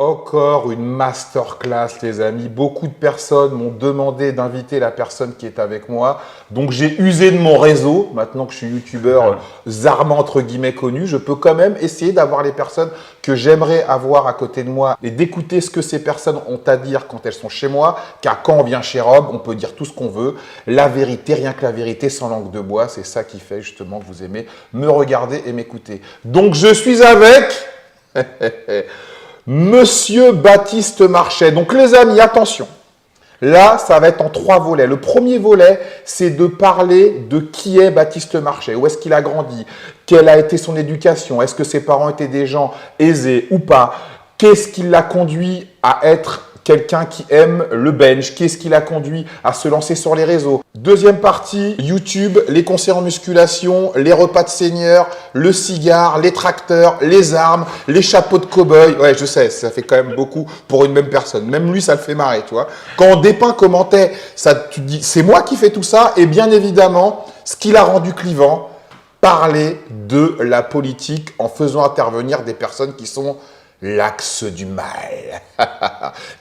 Encore une masterclass, les amis. Beaucoup de personnes m'ont demandé d'inviter la personne qui est avec moi. Donc, j'ai usé de mon réseau. Maintenant que je suis youtubeur zarmant, entre guillemets, connu, je peux quand même essayer d'avoir les personnes que j'aimerais avoir à côté de moi et d'écouter ce que ces personnes ont à dire quand elles sont chez moi. Car quand on vient chez Rob, on peut dire tout ce qu'on veut. La vérité, rien que la vérité, sans langue de bois. C'est ça qui fait justement que vous aimez me regarder et m'écouter. Donc, je suis avec... Monsieur Baptiste Marchais. Donc les amis, attention. Là, ça va être en 3 volets. Le premier volet, c'est de parler de qui est Baptiste Marchais, où est-ce qu'il a grandi, quelle a été son éducation, est-ce que ses parents étaient des gens aisés ou pas, qu'est-ce qui l'a conduit à être quelqu'un qui aime le bench, qu'est-ce qui l'a conduit à se lancer sur les réseaux. Deuxième partie, YouTube, les conseils en musculation, les repas de seigneur, le cigare, les tracteurs, les armes, les chapeaux de cow-boy. Ouais, je sais, ça fait quand même beaucoup pour une même personne. Même lui, ça le fait marrer, tu vois. Quand on dépeint commentait, ça, tu te dis, c'est moi qui fais tout ça. Et bien évidemment, ce qui l'a rendu clivant, parler de la politique en faisant intervenir des personnes qui sont l'axe du mal.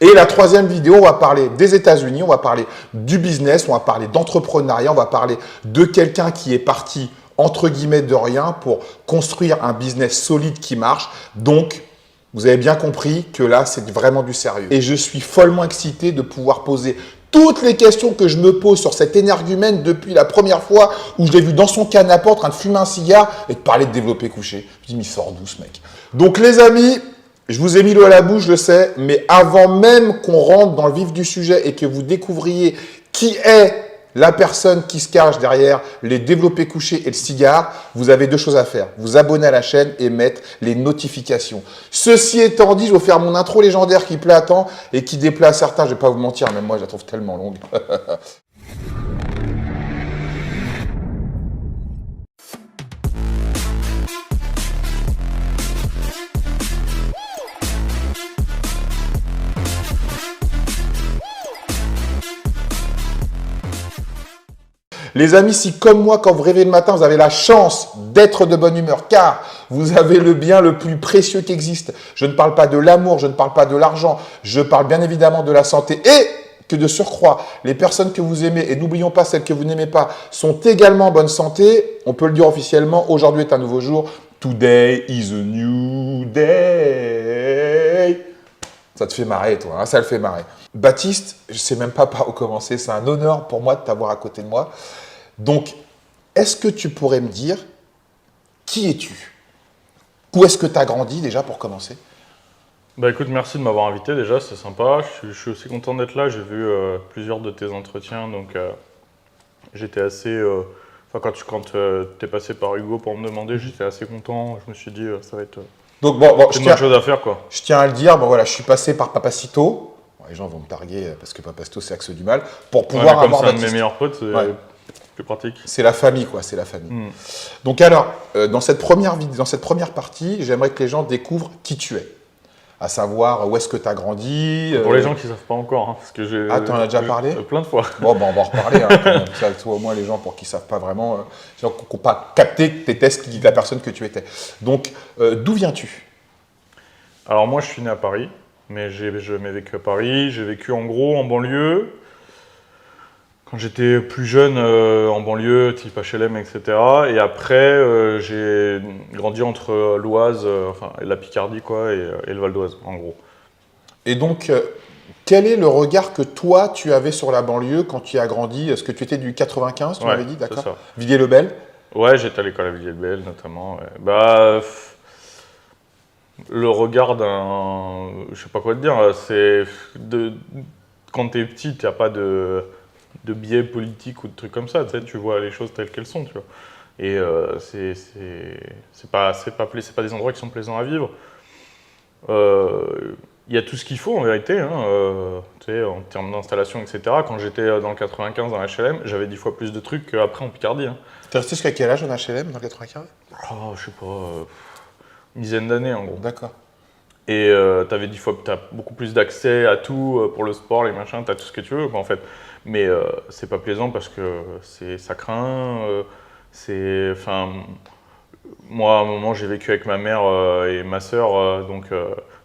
Et la troisième vidéo, on va parler des États-Unis, on va parler du business, on va parler d'entrepreneuriat, on va parler de quelqu'un qui est parti entre guillemets de rien pour construire un business solide qui marche. Donc, vous avez bien compris que là, c'est vraiment du sérieux. Et je suis follement excité de pouvoir poser toutes les questions que je me pose sur cet énergumène depuis la première fois où je l'ai vu dans son canapé en train de fumer un cigare et de parler de développé couché. Je me dis, mais il sort d'où ce mec? Donc les amis, je vous ai mis l'eau à la bouche, je sais, mais avant même qu'on rentre dans le vif du sujet et que vous découvriez qui est la personne qui se cache derrière les développés couchés et le cigare, vous avez 2 choses à faire. Vous abonner à la chaîne et mettre les notifications. Ceci étant dit, je vais vous faire mon intro légendaire qui plaît à tant et qui déplaît à certains. Je ne vais pas vous mentir, même moi je la trouve tellement longue. Les amis, si comme moi, quand vous rêvez le matin, vous avez la chance d'être de bonne humeur, car vous avez le bien le plus précieux qui existe. Je ne parle pas de l'amour, je ne parle pas de l'argent, je parle bien évidemment de la santé et que de surcroît, les personnes que vous aimez, et n'oublions pas celles que vous n'aimez pas, sont également en bonne santé. On peut le dire officiellement, aujourd'hui est un nouveau jour. Today is a new day. Ça te fait marrer, toi, hein, ça le fait marrer. Baptiste, je ne sais même pas par où commencer. C'est un honneur pour moi de t'avoir à côté de moi. Donc, est-ce que tu pourrais me dire qui es-tu? Où est-ce que tu as grandi déjà pour commencer? Bah écoute, merci de m'avoir invité déjà, c'est sympa. Je suis aussi content d'être là. J'ai vu plusieurs de tes entretiens, donc j'étais assez. Enfin, quand t'es passé par Hugo pour me demander, j'étais assez content. Je me suis dit, ça va être Donc, bon, une bonne chose à faire, quoi. Je tiens à le dire, bon, voilà, je suis passé par Papacito. Bon, les gens vont me targuer parce que Papacito, c'est Axe du Mal. Pour pouvoir comme avoir c'est un de Baptiste. mes meilleurs potes, c'est plus pratique. C'est la famille, quoi, c'est la famille. Donc alors, dans cette première partie, j'aimerais que les gens découvrent qui tu es. À savoir, où est-ce que tu as grandi. Pour les gens qui ne savent pas encore, hein, parce que j'ai... Ah, tu en as déjà parlé? Plein de fois. Bon, ben, on va en reparler. Hein, quand même. Ça, toi, au moins, les gens pour qui ne savent pas vraiment, les gens qui n'ont pas capté tes tests qui disent la personne que tu étais. Donc, d'où viens-tu? Alors moi, je suis né à Paris, mais j'ai jamais vécu à Paris. J'ai vécu en gros en banlieue. Quand j'étais plus jeune, en banlieue, type HLM, etc. Et après, j'ai grandi entre l'Oise, enfin la Picardie, quoi, et le Val d'Oise, en gros. Et donc, quel est le regard que toi, tu avais sur la banlieue quand tu as grandi? Est-ce que tu étais du 95, tu m'avais dit, d'accord? Villiers-le-Bel? Ouais, j'étais à l'école à Villiers-le-Bel, notamment. Ouais. Bah, le regard d'un... Je sais pas quoi te dire, c'est... Quand t'es petit, t'as pas de biais politique ou de trucs comme ça, tu vois les choses telles qu'elles sont, tu vois. Et c'est pas des endroits qui sont plaisants à vivre. Il y a tout ce qu'il faut en vérité, hein, en termes d'installation, etc. Quand j'étais dans le 95 dans HLM, j'avais 10 fois plus de trucs qu'après en Picardie. Hein. T'es resté jusqu'à quel âge en HLM dans le 95? Oh, je sais pas, une dizaine d'années en gros. D'accord. Et t'as beaucoup plus d'accès à tout pour le sport, les machins, t'as tout ce que tu veux quoi, en fait. Mais c'est pas plaisant parce que ça craint. Moi, à un moment, j'ai vécu avec ma mère et ma sœur, donc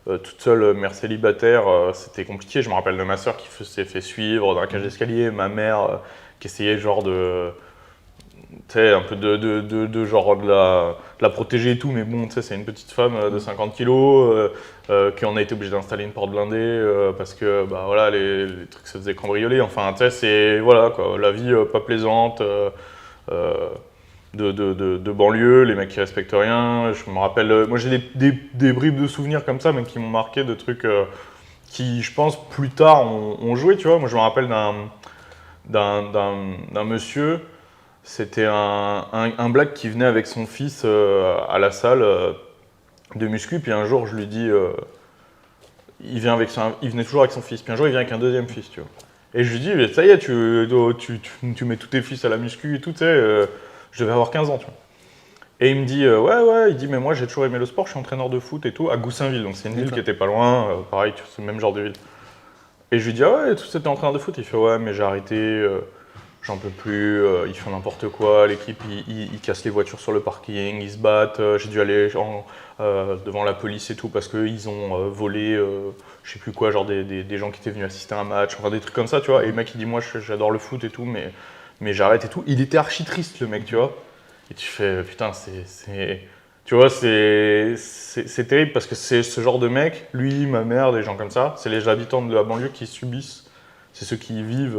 toute seule, mère célibataire, c'était compliqué. Je me rappelle de ma soeur qui s'est fait suivre dans la cage d'escalier, ma mère qui essayait genre de, tu sais, un peu genre de la protéger et tout, mais bon, tu sais, c'est une petite femme de 50 kilos qui en a été obligée d'installer une porte blindée parce que, bah voilà, les trucs se faisaient cambrioler. Enfin, tu sais, c'est, voilà, quoi, la vie pas plaisante. De banlieue, les mecs qui respectent rien. Je me rappelle, moi j'ai des bribes de souvenirs comme ça, mais qui m'ont marqué, de trucs qui, je pense, plus tard ont joué, tu vois. Moi je me rappelle d'un monsieur, c'était un black qui venait avec son fils à la salle de muscu, puis un jour je lui dis, il venait toujours avec son fils, puis un jour il vient avec un deuxième fils, tu vois. Et je lui dis, mais ça y est, tu mets tous tes fils à la muscu et tout, tu sais, je devais avoir 15 ans, tu vois. Et il me dit, ouais, il dit, mais moi j'ai toujours aimé le sport, je suis entraîneur de foot et tout, à Goussainville, donc c'est une ville qui était pas loin, pareil, c'est le même genre de ville. Et je lui dis, ah ouais, tout c'était entraîneur de foot, il fait, ouais, mais j'ai arrêté, j'en peux plus, ils font n'importe quoi, l'équipe, ils cassent les voitures sur le parking, ils se battent, j'ai dû aller devant la police et tout, parce qu'ils ont volé, je sais plus quoi, genre des gens qui étaient venus assister à un match, enfin des trucs comme ça, tu vois. Et le mec il dit, moi j'adore le foot et tout, mais j'arrête et tout. Il était archi triste, le mec, tu vois. Et tu fais, putain, tu vois, c'est terrible parce que c'est ce genre de mec, lui, ma mère, des gens comme ça, c'est les habitants de la banlieue qui subissent. C'est ceux qui y vivent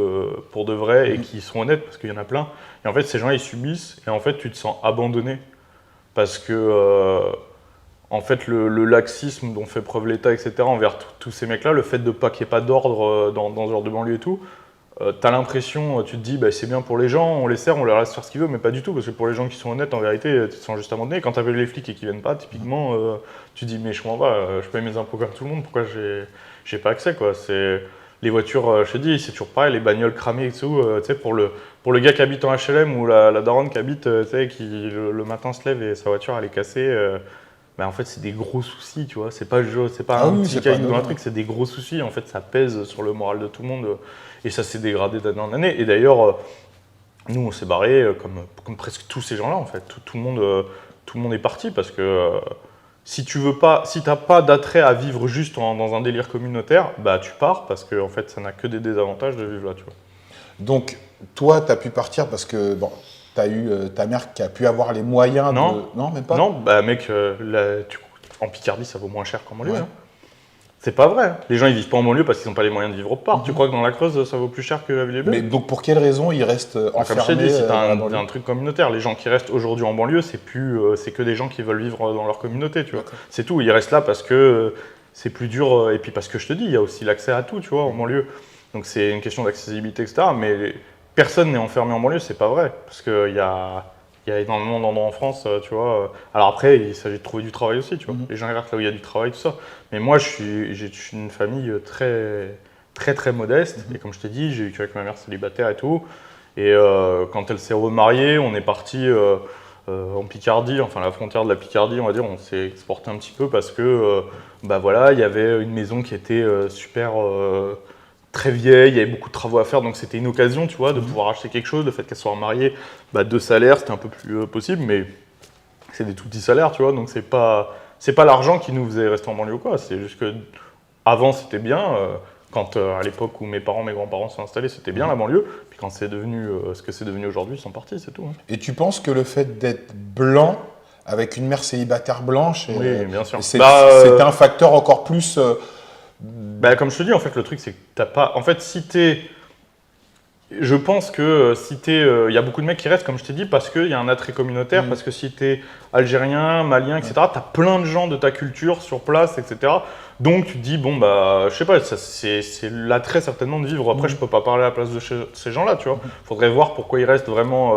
pour de vrai et qui sont honnêtes, parce qu'il y en a plein. Et en fait, ces gens, ils subissent, et en fait, tu te sens abandonné. Parce que, en fait, le laxisme dont fait preuve l'État, etc., envers tous ces mecs-là, le fait de pas qu'il n'y ait pas d'ordre dans ce genre de banlieue et tout, t'as l'impression, tu te dis, bah, c'est bien pour les gens, on les sert, on leur laisse faire ce qu'ils veulent, mais pas du tout, parce que pour les gens qui sont honnêtes, en vérité, tu te sens juste abandonné. Quand t'appelles les flics et qu'ils viennent pas, typiquement, tu te dis, mais je comprends pas, je paye mes impôts comme tout le monde, pourquoi j'ai pas accès, quoi. Les voitures, je te dis, c'est toujours pareil, les bagnoles cramées et tout, tu sais, pour le gars qui habite en HLM ou la daronne qui habite, tu sais, qui le matin se lève et sa voiture elle est cassée, bah, en fait c'est des gros soucis, tu vois, c'est pas un petit caillou dans un truc, c'est des gros soucis, en fait ça pèse sur le moral de tout le monde et ça s'est dégradé d'année en année. Et d'ailleurs, nous on s'est barré comme presque tous ces gens-là, en fait, tout le monde est parti parce que si t'as pas d'attrait à vivre juste dans un délire communautaire, bah tu pars parce que en fait ça n'a que des désavantages de vivre là, tu vois. Donc, toi, tu as pu partir parce que bon, tu as eu ta mère qui a pu avoir les moyens Non. de. Non, même pas. Non, bah mec, en Picardie ça vaut moins cher qu'en banlieue. Ouais. Hein. C'est pas vrai. Les gens ils vivent pas en banlieue parce qu'ils n'ont pas les moyens de vivre autre part. Tu crois que dans la Creuse ça vaut plus cher que à Villers-Belle? Mais donc, pour quelle raison ils restent Comme enfermés je t'ai dit, c'est dans la banlieue un truc communautaire. Les gens qui restent aujourd'hui en banlieue, c'est que des gens qui veulent vivre dans leur communauté, tu vois. C'est tout. Ils restent là parce que c'est plus dur. Et puis parce que je te dis, il y a aussi l'accès à tout, tu vois, en banlieue. Donc c'est une question d'accessibilité, etc. Mais personne n'est enfermé en banlieue, c'est pas vrai. Parce qu'il y a énormément d'endroits en France, tu vois. Alors après, il s'agit de trouver du travail aussi, tu vois. Les gens restent là où il y a du travail, tout ça. Mais moi, j'ai une famille très modeste. Et comme je t'ai dit, j'ai vécu avec ma mère célibataire et tout. Et quand elle s'est remariée, on est parti en Picardie, enfin la frontière de la Picardie, on va dire, on s'est exporté un petit peu parce que bah voilà, il y avait une maison qui était super très vieille, il y avait beaucoup de travaux à faire, donc c'était une occasion, tu vois, de pouvoir acheter quelque chose. Le fait qu'elle soit remariée, bah, 2 salaires, c'était un peu plus possible, mais c'est des tout petits salaires, tu vois, donc c'est pas l'argent qui nous faisait rester en banlieue ou quoi. C'est juste que avant c'était bien. Quand à l'époque où mes grands-parents sont installés, c'était bien la banlieue. Puis quand c'est devenu ce que c'est devenu aujourd'hui, ils sont partis, c'est tout. Hein. Et tu penses que le fait d'être blanc, avec une mère célibataire blanche, oui, bien sûr. C'est un facteur encore plus. Bah, comme je te dis, en fait, le truc, c'est que t'as pas. En fait, si t'es. Je pense que si t'es. Il y a beaucoup de mecs qui restent, comme je t'ai dit, parce qu'il y a un attrait communautaire, parce que si t'es algérien, malien, etc., t'as plein de gens de ta culture sur place, etc. Donc tu te dis, bon, bah, je sais pas, c'est l'attrait certainement de vivre. Après, je peux pas parler à la place de ces gens-là, tu vois. Faudrait voir pourquoi ils restent vraiment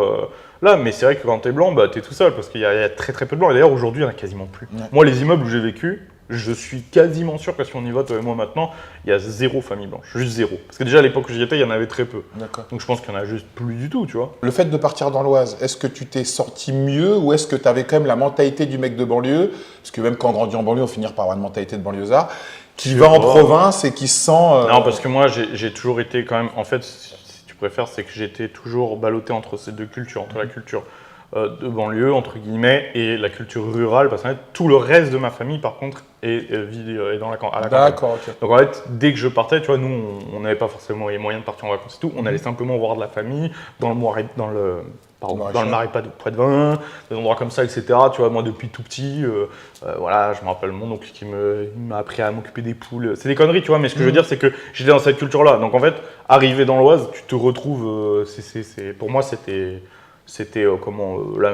là. Mais c'est vrai que quand t'es blanc, bah, t'es tout seul, parce qu'il y a très peu de blancs. Et d'ailleurs, aujourd'hui, il y en a quasiment plus. Moi, les immeubles où j'ai vécu, je suis quasiment sûr que si on y va, toi et moi maintenant, il y a 0 famille blanche, juste 0. Parce que déjà à l'époque où j'y étais, il y en avait très peu. Donc je pense qu'il y en a juste plus du tout, tu vois. Le fait de partir dans l'Oise, est-ce que tu t'es sorti mieux ou est-ce que tu avais quand même la mentalité du mec de banlieue? Parce que même quand on grandit en banlieue, on finit par avoir une mentalité de banlieusard, qui va en province et qui se sent… Non, parce que moi j'ai toujours été quand même, en fait, si tu préfères, c'est que j'étais toujours ballotté entre ces deux cultures, entre la culture de banlieue, entre guillemets, et la culture rurale, parce qu'en fait, tout le reste de ma famille, par contre, est dans à la campagne. D'accord, ok. Donc en fait, dès que je partais, tu vois, nous, on n'avait pas forcément les moyens de partir en vacances et tout. On allait simplement voir de la famille dans le Marais Poitevin, des endroits comme ça, etc. Tu vois, moi, depuis tout petit, voilà, je me rappelle mon oncle il m'a appris à m'occuper des poules. C'est des conneries, tu vois, mais ce que je veux dire, c'est que j'étais dans cette culture-là. Donc en fait, arrivé dans l'Oise, tu te retrouves, pour moi, c'était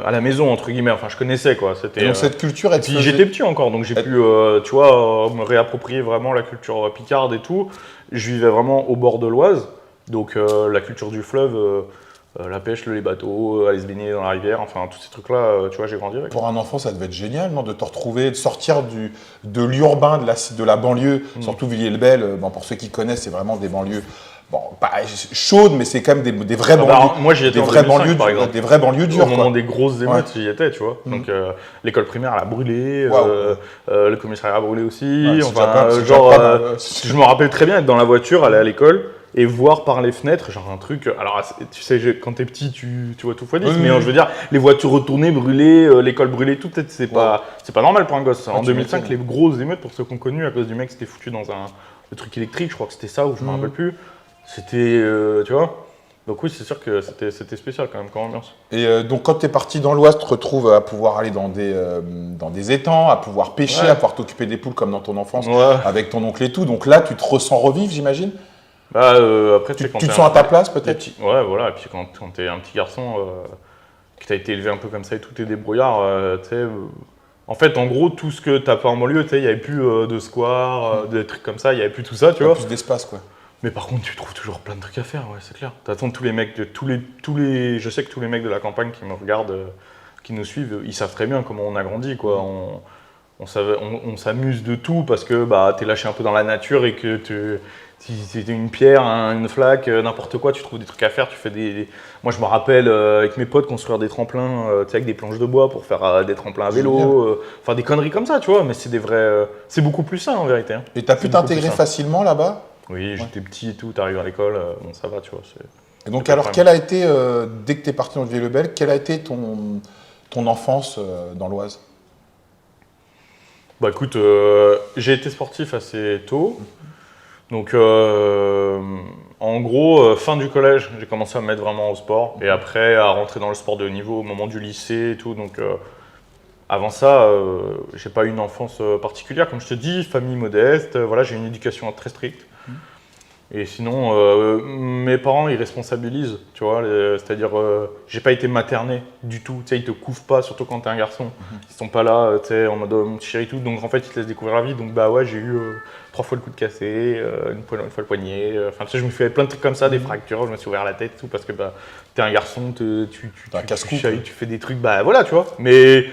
à la maison, entre guillemets. Enfin, je connaissais, quoi. Et donc cette culture, elle te Puis faisait- j'étais petit encore, donc j'ai pu, tu vois, me réapproprier vraiment la culture picarde et tout. Je vivais vraiment au bord de l'Oise, donc la culture du fleuve, la pêche, les bateaux, aller se baigner dans la rivière, enfin tous ces trucs-là, tu vois, j'ai grandi avec. Pour un enfant, ça devait être génial, non, de te retrouver, de sortir de l'urbain, de la banlieue, surtout Villiers-le-Bel. Bon, pour ceux qui connaissent, c'est vraiment des banlieues, bon, pas chaudes, mais c'est quand même des vraies banlieues. Moi, j'y étais des en vraies 2005, banlieues, par exemple. des vraies banlieues dures, Au moment quoi. des grosses émeutes, j'y étais, tu vois. Donc l'école primaire, elle a brûlé, Waouh. le commissariat a brûlé aussi. Ouais, c'est Enfin, déjà pas- c'est déjà genre, pas mal, ouais. je me rappelle très bien être dans la voiture, aller à l'école et voir par les fenêtres, genre un truc. Alors, tu sais, quand t'es petit, tu vois tout x 10, Oui, mais oui. je veux dire, les voitures retournées, brûlées, l'école brûlée, tout, peut-être, c'est pas normal pour un gosse. En tu 2005, m'étonnes. les grosses émeutes, pour ceux qu'on connu, à cause du mec qui s'était foutu dans le truc électrique, je crois que c'était ça, ou je me rappelle plus. C'était, tu vois. Donc oui, c'est sûr que c'était spécial quand même comme ambiance. Et donc, quand tu es parti dans l'Oise, tu te retrouves à pouvoir aller dans des étangs, à pouvoir pêcher, Ouais. à pouvoir t'occuper des poules comme dans ton enfance, Ouais. avec ton oncle et tout. Donc là, tu te ressens revivre, j'imagine. Bah, après, tu sais, quand Tu te t'es sens un- à ta place, les peut-être. petits- Ouais, voilà. Et puis quand t'es un petit garçon, que t'as été élevé un peu comme ça et tout, t'es débrouillard, tu sais. En fait, en gros, tout ce que t'as fait en banlieue, tu sais, il n'y avait plus de square, des trucs comme ça, il n'y avait plus tout ça, tu Il y a vois. plus d'espace, quoi. Mais par contre, tu trouves toujours plein de trucs à faire, ouais, c'est clair. T'attends tous les mecs, je sais que tous les mecs de la campagne qui me regardent, qui nous suivent, ils savent très bien comment on a grandi, quoi. On s'amuse de tout parce que bah, t'es lâché un peu dans la nature et que si c'était une pierre, une flaque, n'importe quoi, tu trouves des trucs à faire. Tu fais Moi, je me rappelle avec mes potes construire des tremplins tu sais, avec des planches de bois pour faire des tremplins à vélo. Enfin, des conneries comme ça, tu vois. Mais c'est des vrais. C'est beaucoup plus ça en vérité. Hein. Et tu as pu C'est beaucoup t'intégrer plus ça. facilement là-bas. Oui, j'étais petit et tout, t'arrives à l'école, bon, ça va, tu vois. Et donc, pas alors, de quelle a été, dès que tu es parti dans le Vieux-le-Bel, quelle a été ton enfance dans l'Oise? Bah écoute, j'ai été sportif assez tôt. Donc, en gros, fin du collège, j'ai commencé à me mettre vraiment au sport. Et après, à rentrer dans le sport de haut niveau au moment du lycée et tout. Donc, avant ça, j'ai pas eu une enfance particulière. Comme je te dis, famille modeste. Voilà, j'ai une éducation très stricte. Et sinon, mes parents, ils responsabilisent, tu vois. C'est-à-dire, j'ai pas été materné du tout. Tu sais, ils te couvrent pas, surtout quand t'es un garçon. Ils sont pas là, tu sais, en mode mon petit chéri et tout. Donc, en fait, ils te laissent découvrir la vie. Donc, bah ouais, j'ai eu 3 fois le coude cassé, une fois le poignet. Enfin, tu sais, je me suis fait plein de trucs comme ça, des fractures. Je me suis ouvert la tête et tout parce que bah, t'es un garçon, T'as un casse-cou, tu fais des trucs, bah voilà, tu vois. Mais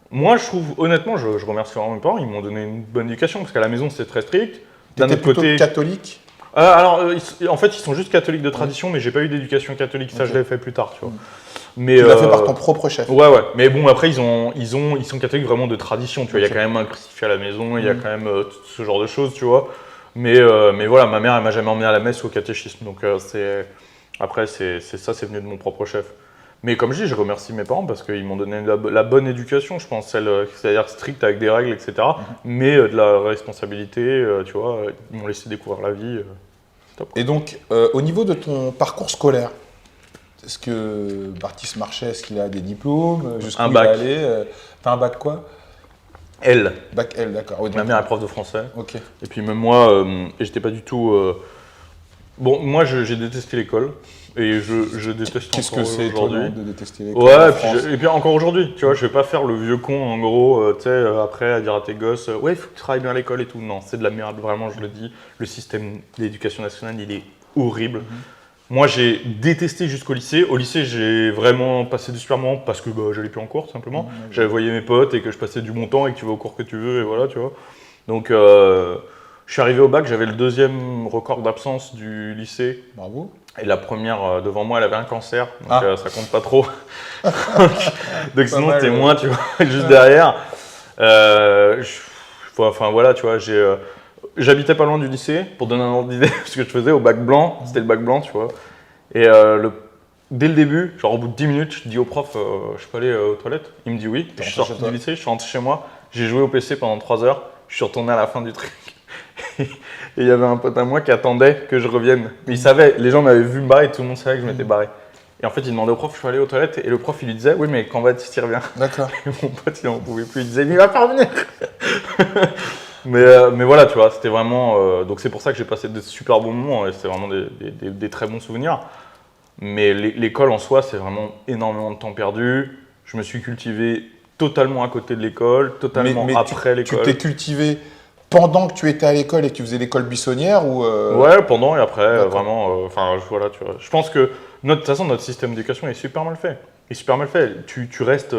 moi, je trouve, honnêtement, je remercie vraiment mes parents. Ils m'ont donné une bonne éducation parce qu'à la maison, c'était très strict. D'un T'étais autre plutôt côté. catholique? En fait, ils sont juste catholiques de tradition, mais j'ai pas eu d'éducation catholique. Ça, Ok. je l'ai fait plus tard, tu vois. Mais, Tu l'as fait par ton propre chef. Ouais, ouais. Mais bon, après, ils sont catholiques vraiment de tradition, tu vois. Il y a Ok. quand même un crucifix à la maison, il y a quand même ce genre de choses, tu vois. Mais voilà, ma mère, elle m'a jamais emmené à la messe ou au catéchisme. Donc, après, c'est venu de mon propre chef. Mais comme je dis, je remercie mes parents parce qu'ils m'ont donné la bonne éducation, je pense, c'est-à-dire stricte avec des règles, etc. Mais de la responsabilité, tu vois, ils m'ont laissé découvrir la vie. C'est top. Et donc, au niveau de ton parcours scolaire, est-ce que Baptiste Marchais, est-ce qu'il a des diplômes? Jusqu'où Un il bac. est allé? T'as un bac quoi? Elle, Bac L, d'accord. Oui, ma donc- mère est prof de français. Ok. Et puis même moi, j'étais pas du tout... Bon, moi, j'ai détesté l'école. Et je déteste Qu'est-ce encore que c'est aujourd'hui. étonnant de détester l'école Ouais, en et puis, France? et puis encore aujourd'hui, tu vois, je vais pas faire le vieux con en gros, tu sais, après à dire à tes gosses, ouais, il faut que tu travailles bien à l'école et tout. Non, c'est de la merde, vraiment, je le dis. Le système d'éducation nationale, il est horrible. Moi, j'ai détesté jusqu'au lycée. Au lycée, j'ai vraiment passé du super moment parce que bah, j'allais plus en cours, tout simplement. J'avais voyé mes potes et que je passais du bon temps et que tu vas au cours que tu veux, et voilà, tu vois. Donc, je suis arrivé au bac, j'avais le 2e record d'absence du lycée. Bravo. Et la première devant moi, elle avait un cancer, donc Ah. ça compte pas trop. donc sinon, mal, c'était ouais. moi, tu vois, juste derrière. Enfin voilà, tu vois, j'habitais pas loin du lycée, pour donner un ordre d'idée, ce que je faisais au bac blanc, c'était le bac blanc, tu vois. Et dès le début, genre au bout de 10 minutes, je dis au prof, je peux aller aux toilettes? Il me dit oui. Je suis sorti du lycée, je suis rentré chez moi, j'ai joué au PC pendant 3 heures, je suis retourné à la fin du truc. Et il y avait un pote à moi qui attendait que je revienne. Mais il savait, les gens m'avaient vu me barrer, tout le monde savait que je m'étais barré. Et en fait, il demandait au prof, je suis allé aux toilettes, et le prof, il lui disait, oui, mais quand va-t-il s'y revient? D'accord. Et mon pote, il en pouvait plus, il disait, mais il va pas revenir. Mais voilà, tu vois, c'était vraiment. Donc c'est pour ça que j'ai passé de super bons moments, et c'était vraiment des très bons souvenirs. Mais l'école en soi, c'est vraiment énormément de temps perdu. Je me suis cultivé totalement à côté de l'école, totalement après l'école. Tu t'es cultivé pendant que tu étais à l'école et que tu faisais l'école buissonnière ou Ouais, pendant et après, D'accord. vraiment. Enfin, voilà, tu vois. Je pense que, de toute façon, notre système d'éducation est super mal fait. Il est super mal fait. Tu restes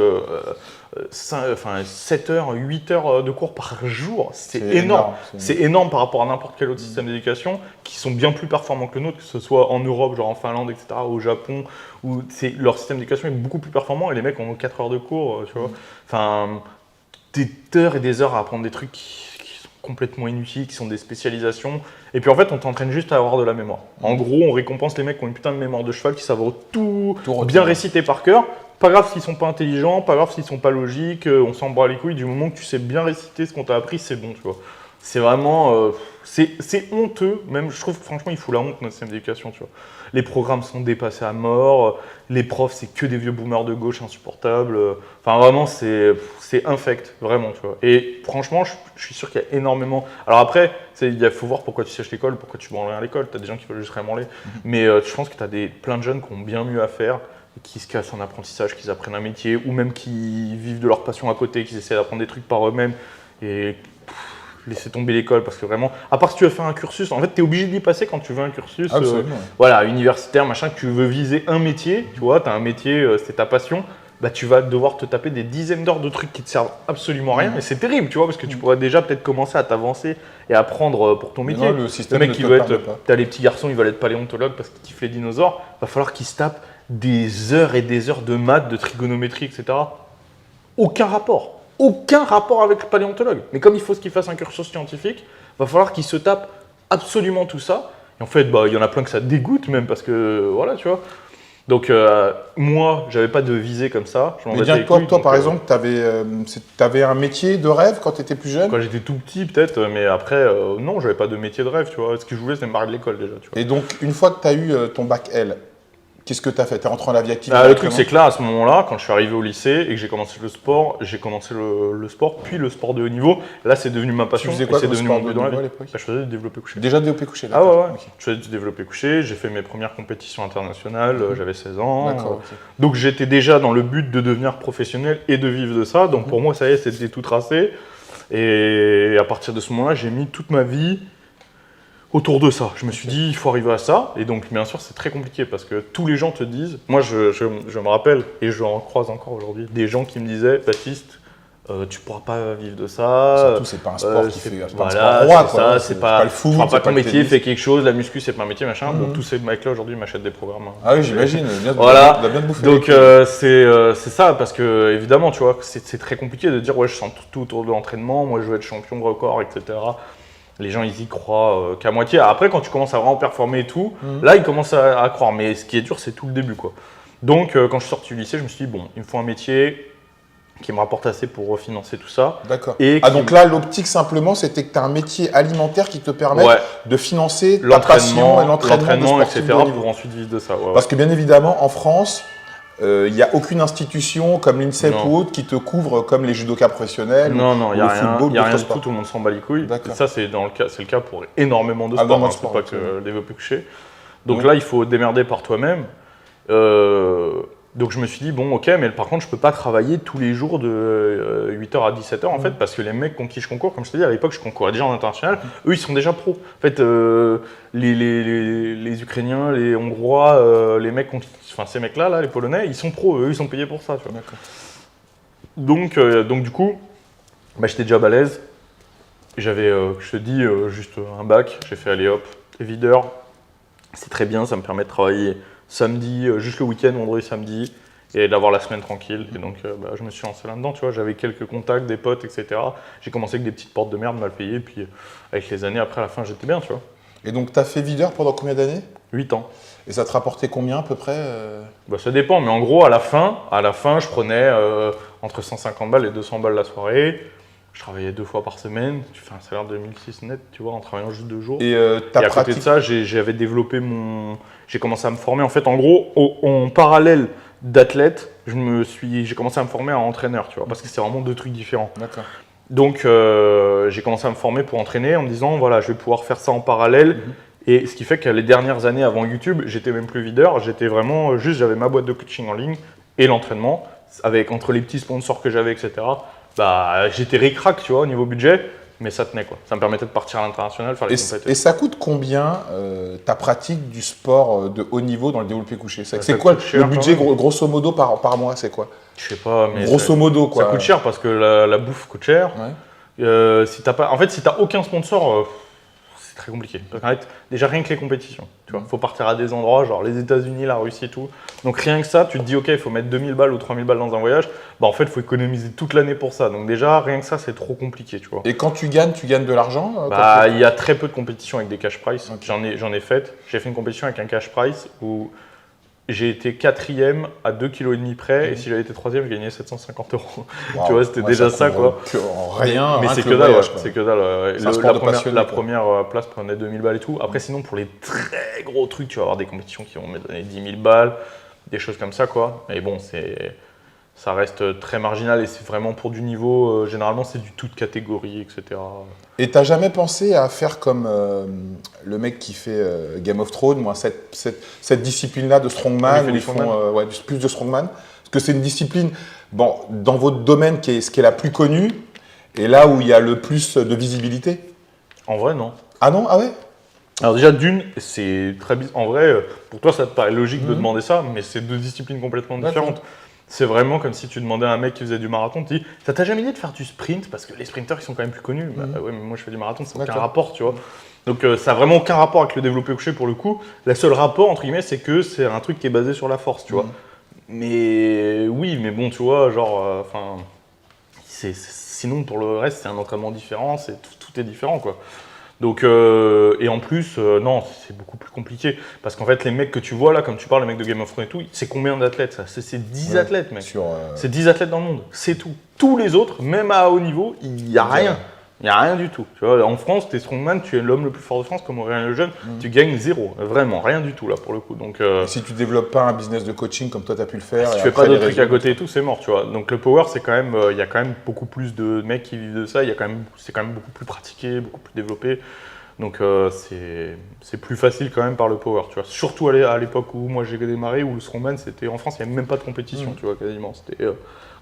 7 heures, 8 heures de cours par jour. C'est énorme. C'est énorme par rapport à n'importe quel autre système d'éducation qui sont bien plus performants que le nôtre, que ce soit en Europe, genre en Finlande, etc., au Japon, où leur système d'éducation est beaucoup plus performant et les mecs ont 4 heures de cours, tu vois. Enfin, des heures et des heures à apprendre des trucs qui sont complètement inutiles, qui sont des spécialisations. Et puis en fait, on t'entraîne juste à avoir de la mémoire. En gros, on récompense les mecs qui ont une putain de mémoire de cheval, qui savent tout bien réciter par cœur. Pas grave s'ils sont pas intelligents, pas grave s'ils sont pas logiques, on s'en bat les couilles. Du moment que tu sais bien réciter ce qu'on t'a appris, c'est bon, tu vois. C'est vraiment, c'est honteux. Même, je trouve que franchement, il fout la honte notre système d'éducation, tu vois. Les programmes sont dépassés à mort. Les profs, c'est que des vieux boomers de gauche insupportables. Enfin, vraiment, c'est infect, vraiment, tu vois. Et franchement, je suis sûr qu'il y a énormément. Alors après, il faut voir pourquoi tu sèches l'école, pourquoi tu branles rien à l'école. Tu as des gens qui veulent juste rien branler. Mais je pense que tu as plein de jeunes qui ont bien mieux à faire, qui se cassent en apprentissage, qui apprennent un métier, ou même qui vivent de leur passion à côté, qui essaient d'apprendre des trucs par eux-mêmes. Et laisser tomber l'école, parce que vraiment, à part si tu veux faire un cursus, en fait, tu es obligé d'y passer quand tu veux un cursus voilà, universitaire, machin, que tu veux viser un métier, tu vois, tu as un métier, c'est ta passion, bah, tu vas devoir te taper des dizaines d'heures de trucs qui te servent absolument à rien, et c'est terrible, tu vois, parce que tu pourrais déjà peut-être commencer à t'avancer et apprendre pour ton métier. Non, le système mec ne qui te veut permet être, pas. t'as les petits garçons, ils veulent être paléontologues parce qu'ils kiffent les dinosaures, va falloir qu'ils se tapent des heures et des heures de maths, de trigonométrie, etc. Aucun rapport. Aucun rapport avec le paléontologue. Mais comme il faut qu'il fasse un cursus scientifique, va falloir qu'il se tape absolument tout ça. Et en fait, bah, il y en a plein que ça dégoûte même parce que, voilà, tu vois. Donc, moi, j'avais pas de visée comme ça. Mais bien que toi, par exemple, tu avais un métier de rêve quand tu étais plus jeune? Quand j'étais tout petit, peut-être, mais après, non, j'avais pas de métier de rêve, tu vois. Ce que je voulais, c'était me barrer de l'école déjà, tu vois. Et donc, une fois que tu as eu ton bac L, qu'est-ce que tu as fait? Tu es rentré dans la vie active? Le truc, c'est que là, à ce moment-là, quand je suis arrivé au lycée et que j'ai commencé le sport, j'ai commencé le sport, puis le sport de haut niveau. Là, c'est devenu ma passion. Tu faisais quoi c'est comme devenu sport mon de but dans haut la niveau à vie. l'époque? Je faisais du développé couché. Déjà développé couché, Ah ouais, d'accord. ouais. Ok. Je faisais du développé couché, j'ai fait mes premières compétitions internationales, j'avais 16 ans. D'accord, ok. Donc j'étais déjà dans le but de devenir professionnel et de vivre de ça. Donc pour moi, ça y est, c'était tout tracé. Et à partir de ce moment-là, j'ai mis toute ma vie autour de ça. Je me suis dit, il faut arriver à ça. Et donc, bien sûr, c'est très compliqué parce que tous les gens te disent. Moi, je me rappelle, et je en croise encore aujourd'hui, des gens qui me disaient, Baptiste, tu pourras pas vivre de ça. Surtout, c'est pas un sport qui fait. Voilà, un sport roi, c'est ça, c'est pas le foot. Tu feras pas c'est ton le métier, tennis. fais quelque chose. La muscu, c'est pas un métier, machin. Donc, tous ces mecs-là aujourd'hui m'achètent des programmes. Ah oui, j'imagine. Voilà. Tu as bien te bouffer. Donc c'est ça, parce que évidemment, tu vois, c'est très compliqué de dire ouais, je sens tout autour de l'entraînement, moi je veux être champion de record, etc. Les gens, ils y croient qu'à moitié. Après, quand tu commences à vraiment performer et tout, là, ils commencent à croire. Mais ce qui est dur, c'est tout le début, quoi. Donc, quand je suis sorti du lycée, je me suis dit, bon, il me faut un métier qui me rapporte assez pour financer tout ça. D'accord. Et donc là, l'optique, simplement, c'était que tu as un métier alimentaire qui te permet de financer ta passion et l'entraînement, etc. pour ensuite vivre de ça. Ouais, Parce que, bien évidemment, en France, il n'y a aucune institution comme l'INSEP ou autre qui te couvre comme les judokas professionnels non, il n'y a rien du sport. tout, tout le monde s'en bat les couilles. D'accord. Et ça, c'est le cas pour énormément de sports, c'est pas que le développé couché. Donc là, il faut démerder par toi-même. Donc je me suis dit, bon, ok, mais par contre, je peux pas travailler tous les jours de 8h à 17h, en fait, parce que les mecs contre qui je concours, comme je t'ai dit, à l'époque, je concourais déjà en international, eux, ils sont déjà pros. En fait, les Ukrainiens, les Hongrois, les mecs ces mecs-là, là, les Polonais, ils sont pros, eux, ils sont payés pour ça, tu vois. Donc du coup, bah, j'étais déjà balèze. J'avais, je te dis, juste un bac, j'ai fait aller hop, videur. C'est très bien, ça me permet de travailler samedi, juste le week-end, vendredi, samedi, et d'avoir la semaine tranquille. Et donc, je me suis lancé là-dedans, tu vois. J'avais quelques contacts, des potes, etc. J'ai commencé avec des petites portes de merde mal payées, puis avec les années, après, à la fin, j'étais bien, tu vois. Et donc, tu as fait videur pendant combien d'années? 8 ans. Et ça te rapportait combien à peu près Bah, ça dépend, mais en gros, à la fin, je prenais entre 150 balles et 200 balles la soirée. Je travaillais 2 fois par semaine. Tu fais un salaire de 1006 net, tu vois, en travaillant juste 2 jours. Et Et à côté de ça, j'avais développé j'ai commencé à me former. En fait, en gros, en parallèle d'athlète, j'ai commencé à me former en entraîneur, tu vois, parce que c'est vraiment 2 trucs différents. D'accord. Donc, j'ai commencé à me former pour entraîner en me disant, voilà, je vais pouvoir faire ça en parallèle. Et ce qui fait que les dernières années avant YouTube, j'étais même plus videur, j'étais vraiment j'avais ma boîte de coaching en ligne et l'entraînement, avec entre les petits sponsors que j'avais, etc. Bah, j'étais ric-rac, tu vois, au niveau budget, mais ça tenait quoi. Ça me permettait de partir à l'international, faire les compétitions. Et ça coûte combien ta pratique du sport de haut niveau dans le développé couché? C'est Ça quoi coûte cher, le budget quand même. grosso modo par mois? C'est quoi? Je sais pas, mais Grosso modo, quoi. ça coûte cher parce que la bouffe coûte cher. Ouais. Si t'as aucun sponsor, c'est très compliqué. Parce qu'en fait, déjà rien que les compétitions, tu vois, faut partir à des endroits, genre les États-Unis, la Russie et tout. Donc rien que ça, tu te dis ok, il faut mettre 2000 balles ou 3000 balles dans un voyage. Bah en fait, il faut économiser toute l'année pour ça. Donc déjà, rien que ça, c'est trop compliqué, tu vois. Et quand tu gagnes de l'argent Bah, il y a très peu de compétitions avec des cash prize. Okay. J'en ai fait. J'ai fait une compétition avec un cash prize où j'ai été 4e à 2,5 kg près, et si j'avais été 3e, je gagnais 750 €. Wow. Tu vois, c'était déjà ça, quoi. Rien, mais rien c'est que que le dalle, voyage, c'est que dalle. C'est un sport de passionné, La quoi. première place prenait 2000 balles et tout. Après, sinon, pour les très gros trucs, tu vas avoir des compétitions qui vont me donner 10 000 balles, des choses comme ça, quoi. Mais bon, ça reste très marginal et c'est vraiment pour du niveau. Généralement, c'est du toute catégorie, etc. Et t'as jamais pensé à faire comme le mec qui fait Game of Thrones, moi, cette discipline-là de strongman, fait où du ils font strongman. plus de strongman? Parce que c'est une discipline, bon, dans votre domaine ce qui est la plus connue, et là où il y a le plus de visibilité. En vrai, non. Ah non? Ah ouais? Alors déjà, c'est très bizarre. En vrai, pour toi, ça te paraît logique de demander ça, mais c'est 2 disciplines complètement différentes. C'est vraiment comme si tu demandais à un mec qui faisait du marathon, tu dis, ça t'a jamais dit de faire du sprint? Parce que les sprinteurs, ils sont quand même plus connus. Bah ouais, mais moi, je fais du marathon, ça n'a aucun rapport, tu vois. Donc ça n'a vraiment aucun rapport avec le développé couché pour le coup. Le seul rapport, entre guillemets, c'est que c'est un truc qui est basé sur la force, tu vois. Mais oui, mais bon, tu vois, genre, sinon, pour le reste, c'est un entraînement différent, tout est différent, quoi. Donc, et en plus, non, c'est beaucoup plus compliqué. Parce qu'en fait, les mecs que tu vois là, comme tu parles, les mecs de Game of Thrones et tout, c'est combien d'athlètes ça? C'est 10 athlètes, mec. C'est 10 athlètes dans le monde, c'est tout. Tous les autres, même à haut niveau, il n'y a rien. Il n'y a rien du tout. Tu vois, en France, tu es strongman, tu es l'homme le plus fort de France, comme Aurélien Lejeune, tu gagnes 0. Vraiment, rien du tout là pour le coup. Donc, et si tu développes pas un business de coaching comme toi tu as pu le faire, si tu fais pas d'autres trucs à côté et tout, c'est mort, tu vois. Donc le power, c'est quand même, il y a quand même beaucoup plus de mecs qui vivent de ça. C'est quand même beaucoup plus pratiqué, beaucoup plus développé. Donc c'est plus facile quand même par le power, tu vois. Surtout à l'époque où moi j'ai démarré, où le strongman, c'était en France, il n'y avait même pas de compétition, tu vois, quasiment. C'était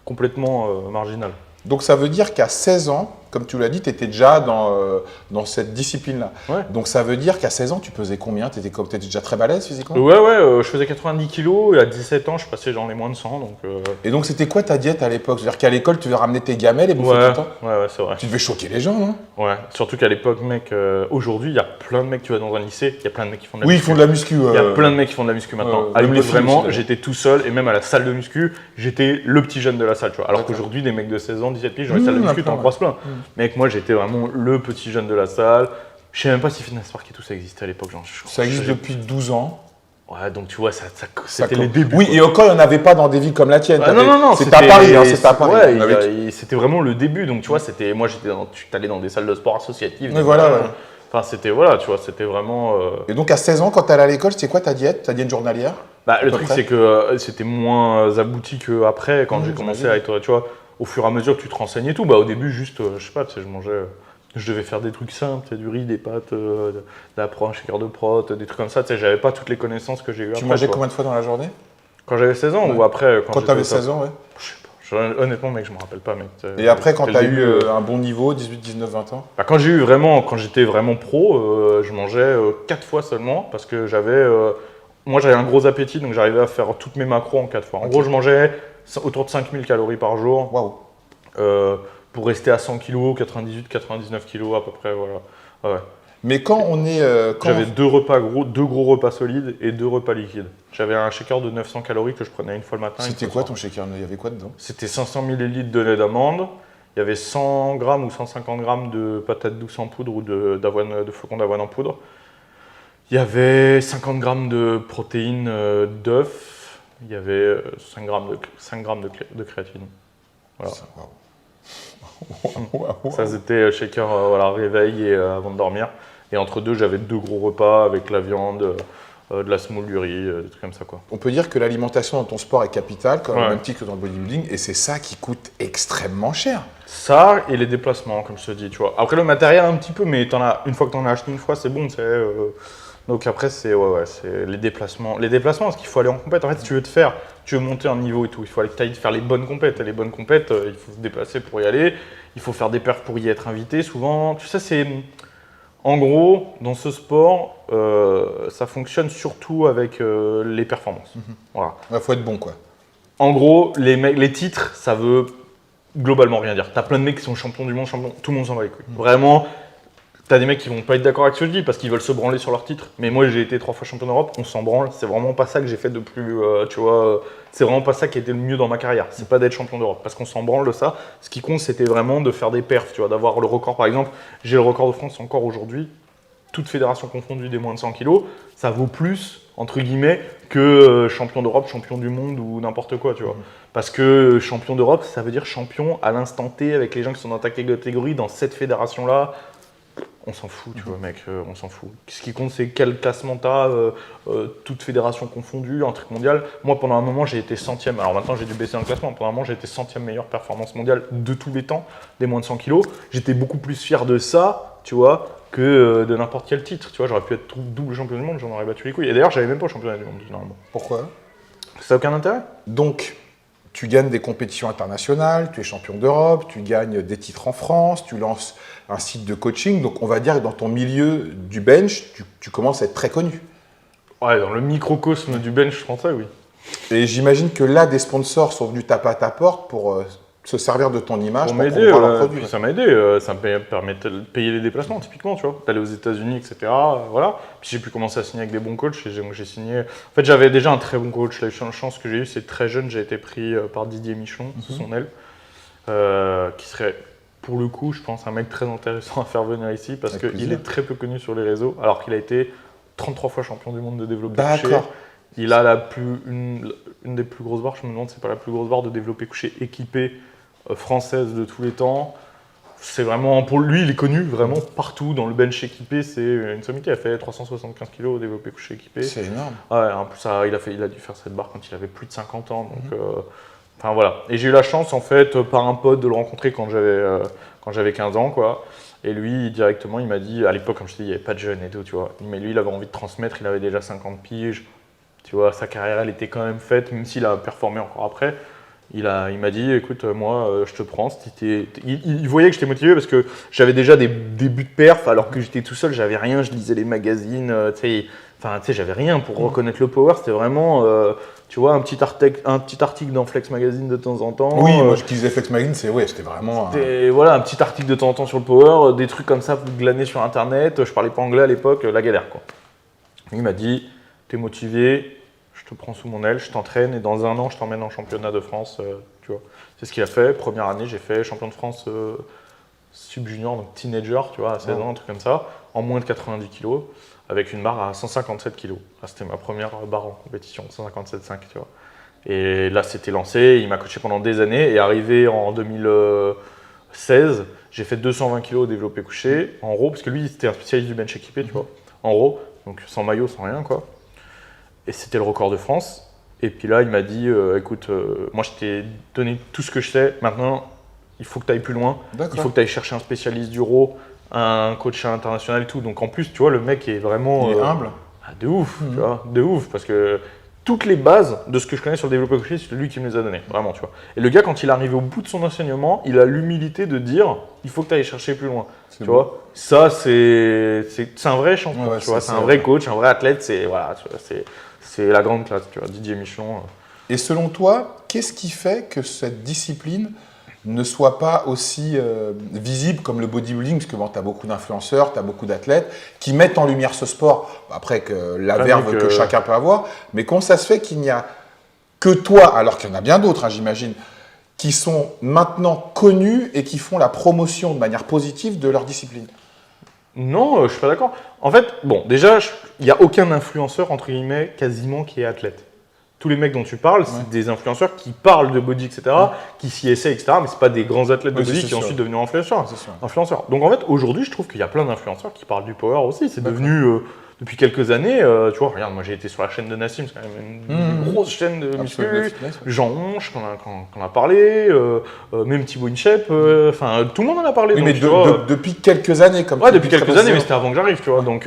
complètement marginal. Donc ça veut dire qu'à 16 ans, comme tu l'as dit, tu étais déjà dans cette discipline-là. Ouais. Donc ça veut dire qu'à 16 ans, tu pesais combien? Tu étais déjà très balèze physiquement? Ouais, je faisais 90 kilos et à 17 ans, je passais dans les moins de 100. Donc, Et donc c'était quoi ta diète à l'époque? C'est-à-dire qu'à l'école, tu devais ramener tes gamelles et bouffer tout le temps? Ouais, c'est vrai. Tu devais choquer les gens, non? Ouais, surtout qu'à l'époque, mec, aujourd'hui, il y a plein de mecs, tu vas dans un lycée, il y a plein de mecs qui font de la Oui, ils muscu. font de la muscu. Il y a plein de mecs qui font de la muscu maintenant. À l'époque, vraiment, aussi, j'étais tout seul et même à la salle de muscu, j'étais le petit jeune de la salle, tu vois. Alors qu'aujourd'hui, des mecs de 16 ans, 17 piges, dans les salles de muscu, t'en croises plein. Mec, moi, j'étais vraiment le petit jeune de la salle. Je sais même pas si Fitness Park et tout ça existait à l'époque. Ça existe depuis 12 ans. Ouais, donc tu vois, c'était les débuts. Oui, et encore, il n'y en avait pas dans des villes comme la tienne. Non, c'était à Paris. C'était à Paris. Ouais, c'était vraiment le début. Donc tu vois, moi, tu allais dans des salles de sport associatives. Mais voilà, ouais. Enfin, c'était, voilà, tu vois, c'était vraiment… Et donc, à 16 ans, quand tu allais à l'école, c'était quoi ta diète journalière? Bah, le truc, c'est que c'était moins abouti qu'après, quand j'ai commencé à être, tu vois, au fur et à mesure que tu te renseignes et tout. Bah, au début, juste, je sais pas, tu sais, je devais faire des trucs simples, tu sais, du riz, des pâtes, de la un shaker de prot, des trucs comme ça. Tu sais, j'avais pas toutes les connaissances que j'ai eues après. Tu mangeais combien de fois dans la journée? Quand j'avais 16 ans ou après Quand tu avais 16 ans, ouais. Je sais pas. Honnêtement, mec, je me rappelle pas, mec. Et après, quand tu as eu un bon niveau, 18, 19, 20 ans? Bah, quand j'étais vraiment pro, je mangeais 4 fois seulement parce que moi, j'avais un gros appétit, donc j'arrivais à faire toutes mes macros en 4 fois. En gros, je mangeais autour de 5000 calories par jour. Waouh! Pour rester à 100 kg, 98, 99 kg à peu près, voilà. Ouais. Mais quand on est… J'avais 2 gros repas solides et 2 repas liquides. J'avais un shaker de 900 calories que je prenais une fois le matin. C'était quoi ton shaker? Il y avait quoi dedans? C'était 500 ml de lait d'amande. Il y avait 100 g ou 150 g de patates douces en poudre ou de flocons d'avoine en poudre. Il y avait 50 grammes de protéines d'œuf, il y avait 5 grammes de créatine. Voilà. Ça, c'était shaker voilà, réveil et avant de dormir. Et entre deux, j'avais 2 gros repas avec la viande, de la semoule, du riz, des trucs comme ça, quoi. On peut dire que l'alimentation dans ton sport est capitale, comme Ouais. même titre que dans le bodybuilding, et c'est ça qui coûte extrêmement cher. Ça et les déplacements, comme je te dis, tu vois. Après, le matériel, un petit peu, mais une fois que tu en as acheté une fois, c'est bon, donc après, c'est c'est les déplacements. Les déplacements, parce qu'il faut aller en compète. En fait, si tu veux monter un niveau et tout, il faut aller que tu ailles faire les bonnes compètes. Et les bonnes compètes, il faut se déplacer pour y aller. Il faut faire des perfs pour y être invité. Souvent, tu sais, c'est... En gros, dans ce sport, ça fonctionne surtout avec les performances. Voilà. Il faut être bon, quoi. En gros, les titres, ça veut globalement rien dire. T'as plein de mecs qui sont champions du monde, tout le monde s'en va les couilles. Vraiment, t'as des mecs qui vont pas être d'accord avec ce que je dis parce qu'ils veulent se branler sur leur titre. Mais moi, j'ai été 3 fois champion d'Europe, on s'en branle. C'est vraiment pas ça que j'ai fait de plus, tu vois. C'est vraiment pas ça qui a été le mieux dans ma carrière. C'est pas d'être champion d'Europe parce qu'on s'en branle de ça. Ce qui compte, c'était vraiment de faire des perfs, tu vois, d'avoir le record. Par exemple, j'ai le record de France encore aujourd'hui. Toute fédération confondue des moins de 100 kilos, ça vaut plus, entre guillemets, que champion d'Europe, champion du monde ou n'importe quoi, tu vois. Parce que champion d'Europe, ça veut dire champion à l'instant T avec les gens qui sont dans ta catégorie, dans cette fédération-là. On s'en fout, tu vois, mec, on s'en fout. Ce qui compte, c'est quel classement t'as, toute fédération confondue, un truc mondial. Moi, pendant un moment, j'ai été 100e. Alors maintenant, j'ai dû baisser dans le classement. Pendant un moment, j'ai été 100e meilleure performance mondiale de tous les temps, des moins de 100 kilos. J'étais beaucoup plus fier de ça, tu vois, que de n'importe quel titre. Tu vois, j'aurais pu être double champion du monde, j'en aurais battu les couilles. Et d'ailleurs, j'avais même pas le championnat du monde, généralement. Pourquoi? Ça n'a aucun intérêt. Donc, tu gagnes des compétitions internationales, tu es champion d'Europe, tu gagnes des titres en France, tu lances un site de coaching. Donc, on va dire que dans ton milieu du bench, tu commences à être très connu. Ouais, dans le microcosme du bench français, oui. Et j'imagine que là, des sponsors sont venus taper à ta porte pour se servir de ton image Pour pour m'aider, promouvoir leurs produits. puis ça m'a aidé, ça me permettait de payer les déplacements typiquement, tu vois, d'aller aux États-Unis, etc. Voilà. Puis j'ai pu commencer à signer avec des bons coachs et j'ai signé. En fait, j'avais déjà un très bon coach. La chance que j'ai eue, c'est très jeune, j'ai été pris par Didier Michon sous son aile, qui serait pour le coup, je pense, un mec très intéressant à faire venir ici parce qu'il est très peu connu sur les réseaux, alors qu'il a été 33 fois champion du monde de développé couché. D'accord. Il a une des plus grosses barres, je me demande si c'est pas la plus grosse barre de développé couché équipée française de tous les temps. C'est vraiment, pour lui, il est connu vraiment partout dans le bench équipé. C'est une sommité, il a fait 375 kg au développé couché équipé. C'est énorme. Ouais, en plus, il a dû faire cette barre quand il avait plus de 50 ans. Donc, enfin voilà. Et j'ai eu la chance, en fait, par un pote, de le rencontrer quand j'avais 15 ans, quoi. Et lui, directement, il m'a dit, à l'époque, comme je te dis, il n'y avait pas de jeunes et tout, tu vois. Mais lui, il avait envie de transmettre, il avait déjà 50 piges. Tu vois, sa carrière, elle était quand même faite, même s'il a performé encore après. Il m'a dit, écoute, moi, je te prends. Il voyait que j'étais motivé parce que j'avais déjà des débuts de perf, alors que j'étais tout seul, j'avais rien, je lisais les magazines, tu sais, j'avais rien pour reconnaître le power. C'était vraiment, tu vois, un petit article dans Flex Magazine de temps en temps. Oui, moi, je disais Flex Magazine, c'était vraiment... Voilà, un petit article de temps en temps sur le power, des trucs comme ça, glaner sur Internet. Je parlais pas anglais à l'époque, la galère, quoi. Il m'a dit, t'es motivé, je te prends sous mon aile, je t'entraîne et dans 1 an, je t'emmène en championnat de France. Tu vois. C'est ce qu'il a fait. Première année, j'ai fait champion de France sub-junior, donc teenager, tu vois, à 16 ans, un truc comme ça, en moins de 90 kg, avec une barre à 157 kg. C'était ma première barre en compétition, 157,5, tu vois. Et là, c'était lancé, il m'a coaché pendant des années et arrivé en 2016, j'ai fait 220 kg au développé couché, en row, parce que lui, c'était un spécialiste du bench équipé, tu vois, en row, donc sans maillot, sans rien, quoi. Et c'était le record de France. Et puis là, il m'a dit, écoute, moi je t'ai donné tout ce que je sais, maintenant il faut que tu ailles plus loin, il faut que tu ailles chercher un spécialiste du row, un coach international et tout. Donc en plus, tu vois, le mec est vraiment… Il est humble. De ouf, tu vois, de ouf, parce que toutes les bases de ce que je connais sur le développé couché, c'est lui qui me les a données, vraiment, tu vois. Et le gars, quand il est arrivé au bout de son enseignement, il a l'humilité de dire, il faut que tu ailles chercher plus loin, tu vois. Ça, c'est un vrai champion, tu vois, c'est un vrai coach, un vrai athlète, c'est voilà, c'est la grande classe, tu vois, Didier Michon. Et selon toi, qu'est-ce qui fait que cette discipline ne soit pas aussi visible comme le bodybuilding? Parce que bon, tu as beaucoup d'influenceurs, tu as beaucoup d'athlètes qui mettent en lumière ce sport, après que la verve que chacun peut avoir. Mais comment ça se fait qu'il n'y a que toi, alors qu'il y en a bien d'autres, hein, j'imagine, qui sont maintenant connus et qui font la promotion de manière positive de leur discipline? Non, je suis pas d'accord. En fait, bon, déjà, il n'y a aucun influenceur, entre guillemets, quasiment qui est athlète. Tous les mecs dont tu parles, c'est des influenceurs qui parlent de body, etc., qui s'y essaient, etc., mais c'est pas des grands athlètes de body qui sont ensuite devenus influenceurs. Donc en fait, aujourd'hui, je trouve qu'il y a plein d'influenceurs qui parlent du power aussi. C'est devenu, depuis quelques années, tu vois, regarde, moi j'ai été sur la chaîne de Nassim, c'est quand même une grosse chaîne de muscu. Jean Honche, qu'on a parlé, même Thibaut Inchep, enfin, tout le monde en a parlé. Oui, donc, mais depuis quelques années, comme ouais, depuis quelques années, mais c'était avant que j'arrive, tu vois. Donc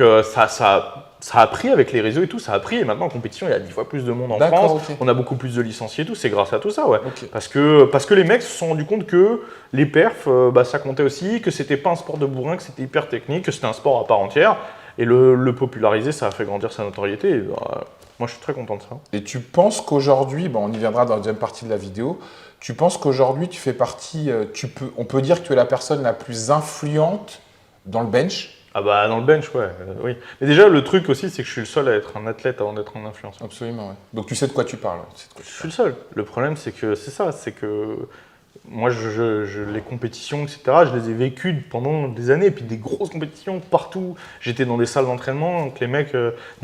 ça a pris avec les réseaux et tout, ça a pris. Et maintenant, en compétition, il y a 10 fois plus de monde en France. On a beaucoup plus de licenciés et tout. C'est grâce à tout ça, ouais. Parce que les mecs se sont rendus compte que les perfs, ça comptait aussi, que c'était pas un sport de bourrin, que c'était hyper technique, que c'était un sport à part entière. Et le populariser, ça a fait grandir sa notoriété. Et, moi, je suis très content de ça. Et tu penses qu'aujourd'hui, on y viendra dans la deuxième partie de la vidéo, tu penses qu'aujourd'hui, tu fais partie, on peut dire que tu es la personne la plus influente dans le bench? Ah bah dans le bench, ouais, oui. Mais déjà, le truc aussi, c'est que je suis le seul à être un athlète avant d'être un influenceur. Absolument, ouais. Donc tu sais de quoi tu parles. Je suis le seul. Le problème, c'est que c'est ça, c'est que moi, les compétitions, etc., je les ai vécues pendant des années, et puis des grosses compétitions partout. J'étais dans des salles d'entraînement, donc des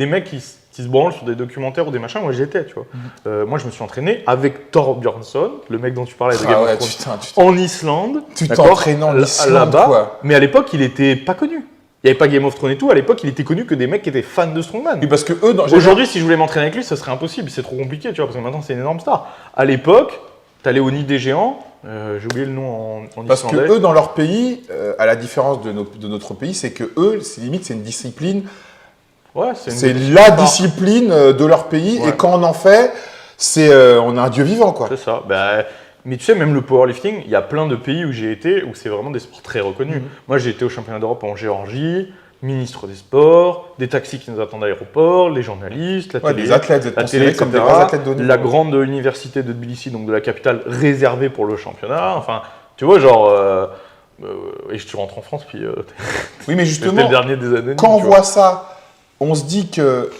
mecs qui se branlent sur des documentaires ou des machins, moi j'y étais, tu vois. Moi, je me suis entraîné avec Thor Bjornsson, le mec dont tu parlais de Game of Thrones, en Islande. Tu t'entraînais en Islande, là-bas, quoi. Mais à l'époque, il était pas connu. Il n'y avait pas Game of Thrones et tout. À l'époque, il était connu que des mecs qui étaient fans de Strongman. Oui, parce que eux, aujourd'hui, si je voulais m'entraîner avec lui, ça serait impossible. C'est trop compliqué, tu vois, parce que maintenant, c'est une énorme star. À l'époque, t'allais au Nid des Géants. J'ai oublié le nom en parce islandais. que eux, dans leur pays, à la différence de notre pays, c'est que eux, limite, c'est une discipline. Ouais, c'est la discipline de leur pays. Ouais. Et quand on en fait, on a un dieu vivant, quoi. C'est ça. Mais tu sais, même le powerlifting, il y a plein de pays où j'ai été où c'est vraiment des sports très reconnus. Moi, j'ai été au championnat d'Europe en Géorgie, ministre des Sports, des taxis qui nous attendent à l'aéroport, les journalistes, la télé, des athlètes, la télé, comme des vrais athlètes de haut niveau. La grande université de Tbilissi, donc de la capitale, réservée pour le championnat. Enfin, tu vois, genre... et tu rentres en France, puis... oui, mais justement, le dernier des années, quand on voit ça, on se dit que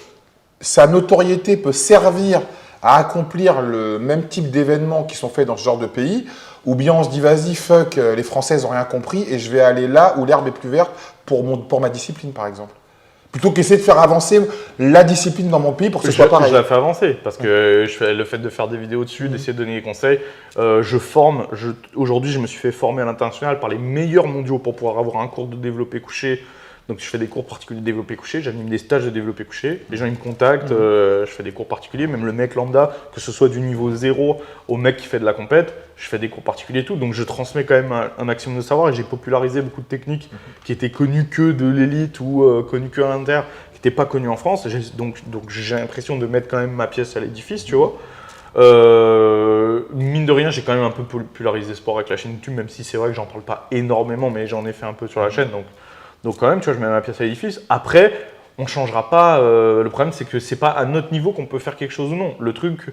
sa notoriété peut servir à accomplir le même type d'événements qui sont faits dans ce genre de pays, ou bien on se dit vas-y, fuck, les Français n'ont rien compris et je vais aller là où l'herbe est plus verte pour ma discipline, par exemple. Plutôt qu'essayer de faire avancer la discipline dans mon pays pour que ce soit pareil. Je la fais avancer parce que le fait de faire des vidéos dessus, d'essayer de donner des conseils, aujourd'hui, je me suis fait former à l'international par les meilleurs mondiaux pour pouvoir avoir un cours de développé couché. Donc, je fais des cours particuliers de développé couché, j'anime des stages de développé couché. Les gens, ils me contactent, je fais des cours particuliers. Même le mec lambda, que ce soit du niveau 0 au mec qui fait de la compète, je fais des cours particuliers et tout. Donc, je transmets quand même un maximum de savoir et j'ai popularisé beaucoup de techniques qui étaient connues que de l'élite ou connues que à l'Inter, qui n'étaient pas connues en France. Donc j'ai l'impression de mettre quand même ma pièce à l'édifice, tu vois. Mine de rien, j'ai quand même un peu popularisé le sport avec la chaîne YouTube, même si c'est vrai que j'en parle pas énormément, mais j'en ai fait un peu sur la chaîne. Donc quand même, tu vois, je mets ma pièce à l'édifice. Après, on ne changera pas. Le problème, c'est que c'est pas à notre niveau qu'on peut faire quelque chose ou non. Le truc,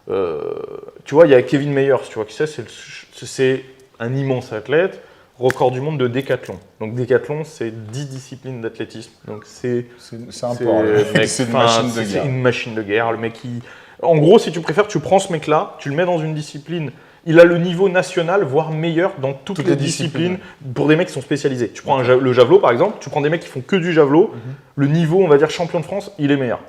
tu vois, il y a Kevin Meyers, tu vois, qui c'est un immense athlète, record du monde de décathlon. Donc décathlon, c'est 10 disciplines d'athlétisme. Donc c'est un sport. C'est une machine de guerre. C'est une machine de guerre. Le mec, en gros, si tu préfères, tu prends ce mec-là, tu le mets dans une discipline. Il a le niveau national, voire meilleur dans toutes les disciplines pour des mecs qui sont spécialisés. Tu prends le javelot, par exemple, tu prends des mecs qui font que du javelot, le niveau, on va dire, champion de France, il est meilleur.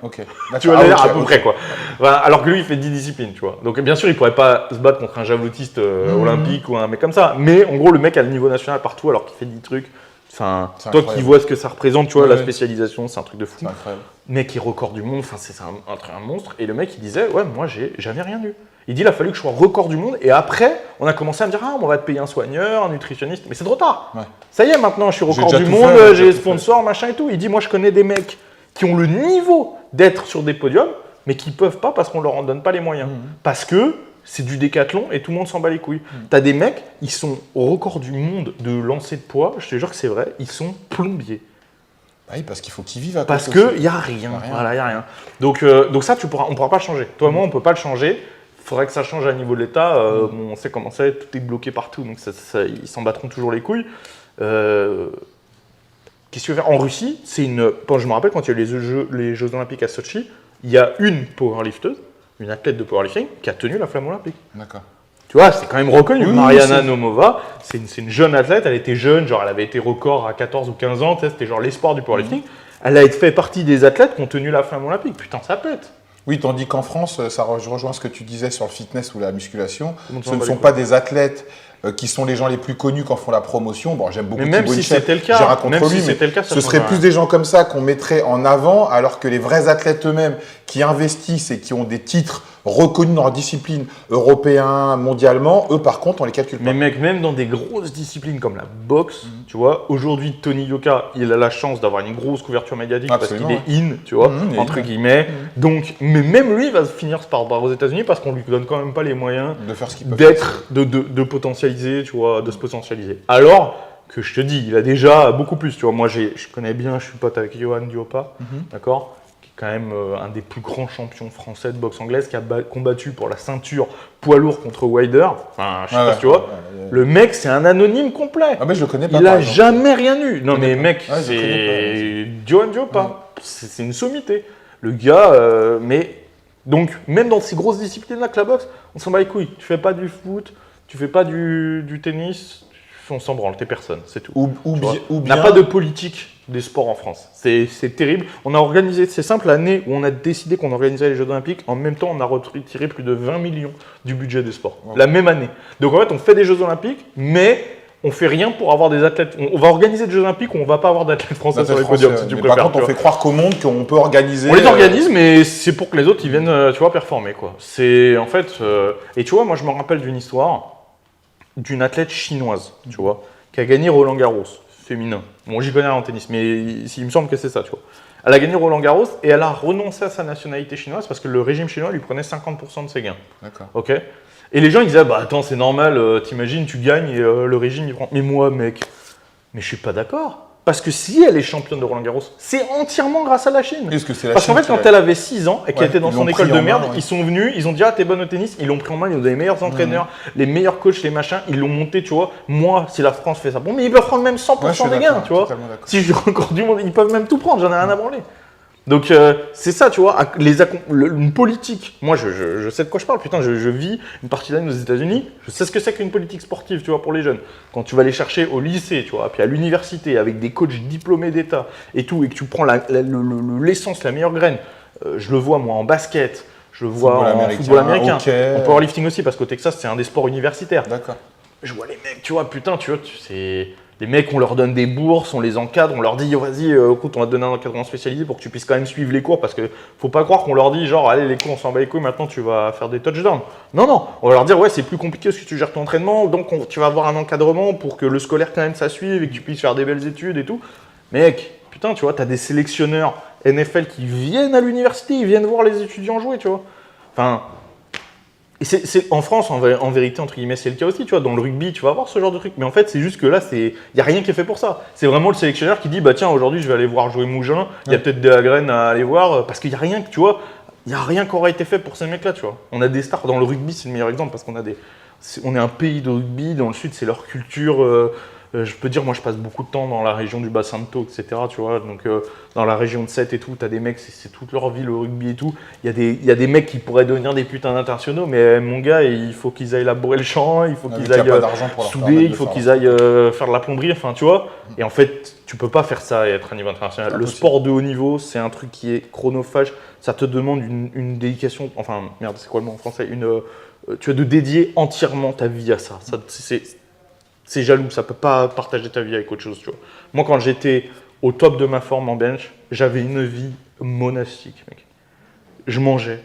Tu vas dire à peu près, quoi. Voilà, alors que lui, il fait 10 disciplines, tu vois. Donc, bien sûr, il ne pourrait pas se battre contre un javelotiste olympique ou un mec comme ça. Mais en gros, le mec a le niveau national partout alors qu'il fait 10 trucs. Enfin, toi qui vois ce que ça représente, tu vois, la spécialisation, c'est un truc de fou. C'est incroyable. Mec, il record du monde, enfin, c'est un monstre. Et le mec, il disait, ouais, moi, j'ai jamais rien eu. Il dit, il a fallu que je sois record du monde. Et après, on a commencé à me dire, ah, on va te payer un soigneur, un nutritionniste. Mais c'est trop tard. Ouais. Ça y est, maintenant, je suis record du monde, j'ai sponsor, machin et tout. Il dit, moi, je connais des mecs qui ont le niveau d'être sur des podiums, mais qui ne peuvent pas parce qu'on leur en donne pas les moyens. Parce que c'est du décathlon et tout le monde s'en bat les couilles. T'as des mecs, ils sont au record du monde de lancer de poids. Je te jure que c'est vrai, ils sont plombiers. Oui, parce qu'il faut qu'ils vivent à parce qu'il n'y a rien. Voilà, il n'y a rien. Donc ça, on ne pourra pas le changer. Toi et moi, on ne peut pas le changer. Il faudrait que ça change à niveau de l'État. On sait comment c'est, tout est bloqué partout, donc ils s'en battront toujours les couilles. Qu'est-ce que tu veux faire ? En Russie, je me rappelle quand il y a eu les Jeux Olympiques à Sochi, il y a une powerlifteuse, une athlète de powerlifting, qui a tenu la flamme olympique. D'accord. Tu vois, c'est quand même reconnu. Oui, Mariana oui, Nomova, c'est une jeune athlète, elle était jeune, genre elle avait été record à 14 ou 15 ans, c'était genre l'espoir du powerlifting. Elle a fait partie des athlètes qui ont tenu la flamme olympique. Putain, ça pète. Oui, tandis qu'en France, ça rejoint ce que tu disais sur le fitness ou la musculation. Comment tu Ce ne vas sont les pas des athlètes qui sont les gens les plus connus quand font la promotion. Bon, j'aime beaucoup Mais même Thibaut si Inchep, c'était le cas, j'irai contre même si lui, mais c'était le cas, ça ce serait change plus rien. des gens comme ça qu'on mettrait en avant, alors que les vrais athlètes eux-mêmes qui investissent et qui ont des titres reconnus dans leur discipline, européens, mondialement, eux par contre, on les calcule pas. Mais mec, même dans des grosses disciplines comme la boxe, tu vois, aujourd'hui Tony Yoka, il a la chance d'avoir une grosse couverture médiatique Absolument, parce qu'il est in, tu vois, il est entre in. guillemets. Donc, mais même lui va finir par aux États-Unis parce qu'on lui donne quand même pas les moyens De faire ce qu'ils peuvent. d'être, de potentialiser, tu vois, de se potentialiser. Alors que je te dis, il a déjà beaucoup plus, tu vois. Moi, je connais bien, je suis pote avec Johan Duopa, d'accord, qui est quand même un des plus grands champions français de boxe anglaise, qui a combattu pour la ceinture poids lourd contre Wilder. Enfin, je sais pas si tu vois. Le mec, c'est un anonyme complet. Ah mais je le connais pas. Il par a exemple. jamais rien eu. Non mais pas. mec, Ouais, je c'est Johan Duopa. C'est une sommité. Le gars, mais donc même dans ces grosses disciplines-là que la boxe, on s'en bat les couilles. Tu fais pas du foot, tu fais pas du tennis, on s'en branle, t'es personne, c'est tout. Ou Tu vois. bien, On n'a pas de politique des sports en France. C'est terrible. On a organisé, c'est simple, l'année où on a décidé qu'on organisait les Jeux Olympiques, en même temps, on a retiré plus de 20 millions du budget des sports. Wow. La même année. Donc en fait, on fait des Jeux Olympiques, mais on fait rien pour avoir des athlètes. On va organiser des Jeux Olympiques où on va pas avoir d'athlètes français sur les podiums, si tu mais préfères. par contre, tu on vois. fait croire qu'au monde qu'on peut organiser. On les organise, mais c'est pour que les autres ils viennent, tu vois, performer quoi. C'est en fait, et tu vois, moi je me rappelle d'une histoire d'une athlète chinoise, tu vois, qui a gagné Roland Garros féminin. Bon, j'y connais rien en tennis, mais il me semble que c'est ça, tu vois. Elle a gagné Roland Garros et elle a renoncé à sa nationalité chinoise parce que le régime chinois lui prenait 50% de ses gains. D'accord. Ok. Et les gens ils disaient bah attends c'est normal, t'imagines tu gagnes et le régime il prend. Mais moi mec, mais je suis pas d'accord. Parce que si elle est championne de Roland Garros, c'est entièrement grâce à la Chine. Est-ce que c'est la Parce qu'en Chine fait, qui quand l'a- elle avait 6 ans et qu'elle Ouais, était dans ils son l'ont école pris de en merde, main, ouais. ils sont venus, ils ont dit ah t'es bonne au tennis, ils l'ont pris en main, ils ont des meilleurs entraîneurs, les meilleurs coachs, les machins, ils l'ont monté, tu vois. Moi, si la France fait ça, bon mais ils peuvent prendre même 100% Ouais, je suis des d'accord, gains, tu vois. totalement d'accord. Si j'ai encore du monde, ils peuvent même tout prendre, j'en ai rien à branler. Donc c'est ça, tu vois, une politique. Moi, je sais de quoi je parle. Putain, je vis une partie de l'année aux États-Unis. Je sais ce que c'est qu'une politique sportive, tu vois, pour les jeunes. Quand tu vas les chercher au lycée, tu vois, puis à l'université avec des coachs diplômés d'État et tout, et que tu prends l'essence, la meilleure graine. Je le vois moi en basket, je le vois en football américain, hockey. en powerlifting aussi, parce qu'au Texas, c'est un des sports universitaires. D'accord. Je vois les mecs, tu vois, putain, tu vois, c'est. Les mecs, on leur donne des bourses, on les encadre, on leur dit, yo, vas-y, écoute, on va te donner un encadrement spécialisé pour que tu puisses quand même suivre les cours, parce que faut pas croire qu'on leur dit, genre, allez, les cours, on s'en bat les couilles, maintenant tu vas faire des touchdowns. Non, non, on va leur dire, ouais, c'est plus compliqué parce que tu gères ton entraînement, donc tu vas avoir un encadrement pour que le scolaire, quand même, ça suive et que tu puisses faire des belles études et tout. Mec, putain, tu vois, t'as des sélectionneurs NFL qui viennent à l'université, ils viennent voir les étudiants jouer, tu vois. Enfin. Et en France, en vérité, entre guillemets, c'est le cas aussi, tu vois. Dans le rugby, tu vas avoir ce genre de truc. Mais en fait, c'est juste que là, il n'y a rien qui est fait pour ça. C'est vraiment le sélectionneur qui dit, bah tiens, aujourd'hui, je vais aller voir jouer Mougin. Il y a peut-être de la graine à aller voir. Parce qu'il n'y a rien, tu vois. Il n'y a rien qui aura été fait pour ces mecs-là, tu vois. On a des stars. Dans le rugby, c'est le meilleur exemple parce qu'on a on est un pays de rugby. Dans le sud, c'est leur culture. Je peux dire, moi, je passe beaucoup de temps dans la région du bassin de Thau, etc. Tu vois, donc dans la région de Sète et tout, t'as des mecs, c'est toute leur vie le rugby et tout. Il y a des mecs qui pourraient devenir des putains d'internationaux, mais mon gars, il faut qu'ils aillent labourer le champ, il faut qu'ils aillent souder, il faut qu'ils aillent faire de la plomberie, enfin, tu vois. Et en fait, tu peux pas faire ça et être à niveau international. Le sport de haut niveau, c'est un truc qui est chronophage. Ça te demande une dédication, enfin, merde, c'est quoi le mot en français, tu as de dédier entièrement ta vie à ça. C'est jaloux, ça peut pas partager ta vie avec autre chose, tu vois. Moi, quand j'étais au top de ma forme en bench, j'avais une vie monastique, mec. Je mangeais,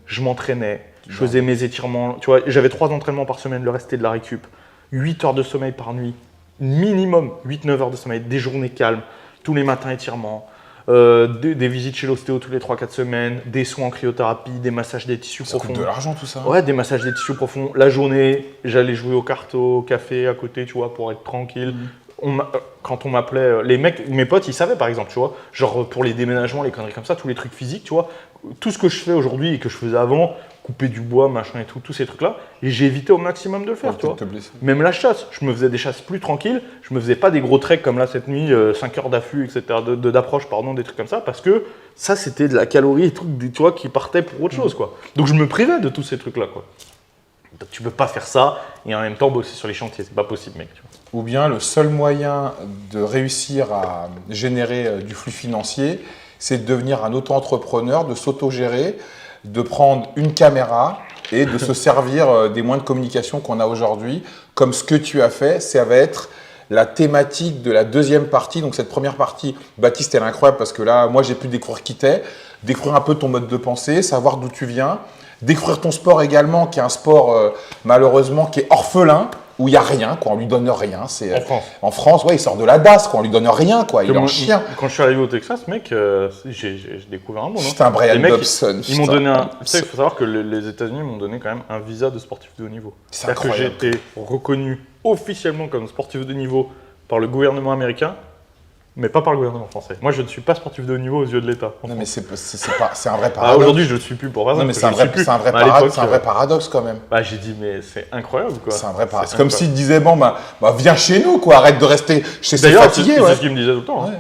je m'entraînais, je faisais mes étirements, tu vois. J'avais 3 entraînements par semaine, le reste c'était de la récup. 8 heures de sommeil par nuit, minimum 8-9 heures de sommeil, des journées calmes, tous les matins étirements, des visites chez l'ostéo tous les 3-4 semaines, des soins en cryothérapie, des massages des tissus Ça profonds. coûte de l'argent tout ça. Ouais, des massages des tissus profonds. La journée, j'allais jouer aux cartes, au café à côté, tu vois, pour être tranquille. Quand on m'appelait, les mecs, mes potes, ils savaient par exemple, tu vois, genre pour les déménagements, les conneries comme ça, tous les trucs physiques, tu vois, tout ce que je fais aujourd'hui et que je faisais avant, couper du bois, machin et tout, tous ces trucs-là, et j'ai évité au maximum de le faire, tu vois. Même la chasse, je me faisais des chasses plus tranquilles, je me faisais pas des gros treks comme là cette nuit, 5 heures d'affût, etc., d'approche, pardon, des trucs comme ça, parce que ça c'était de la calorie et trucs, tu vois, qui partaient pour autre chose, quoi. Donc je me privais de tous ces trucs-là, quoi. Tu peux pas faire ça et en même temps bosser sur les chantiers, c'est pas possible, mec. Tu vois. Ou bien le seul moyen de réussir à générer du flux financier, c'est de devenir un auto-entrepreneur, de s'auto-gérer, de prendre une caméra et de se servir des moyens de communication qu'on a aujourd'hui. Comme ce que tu as fait, ça va être la thématique de la deuxième partie. Donc cette première partie, Baptiste, elle est incroyable parce que là, moi, j'ai pu découvrir qui t'es, découvrir un peu ton mode de pensée, savoir d'où tu viens, découvrir ton sport également, qui est un sport malheureusement qui est orphelin, où il n'y a rien, quoi, on lui donne rien. En France. En France, ouais, il sort de la DAS, quoi, on lui donne rien, quoi, il est en chien. Quand je suis arrivé au Texas, mec, j'ai découvert un monde. Putain, Brian Les mecs, Dobson. ils m'ont donné un. Tu sais, il faut savoir que les États-Unis m'ont donné quand même un visa de sportif de haut niveau. C'est C'est-à-dire que j'ai incroyable. été reconnu officiellement comme sportif de niveau par le gouvernement américain, mais pas par le gouvernement français. Moi, je ne suis pas sportif de haut niveau aux yeux de l'État. Non, mais c'est un vrai Ah, paradoxe. aujourd'hui, je ne le suis plus pour personne. Non, mais parce c'est un que je le vrai, suis c'est un vrai, plus. Mais à l'époque, c'est un vrai paradoxe quand même. bah, j'ai dit, mais c'est incroyable, quoi. C'est un vrai paradoxe. C'est C'est comme s'il disait, bon, bah, viens chez nous, quoi, arrête de rester chez ces D'ailleurs, fatigués. c'est Ouais. ce qu'il me disait tout le temps. hein.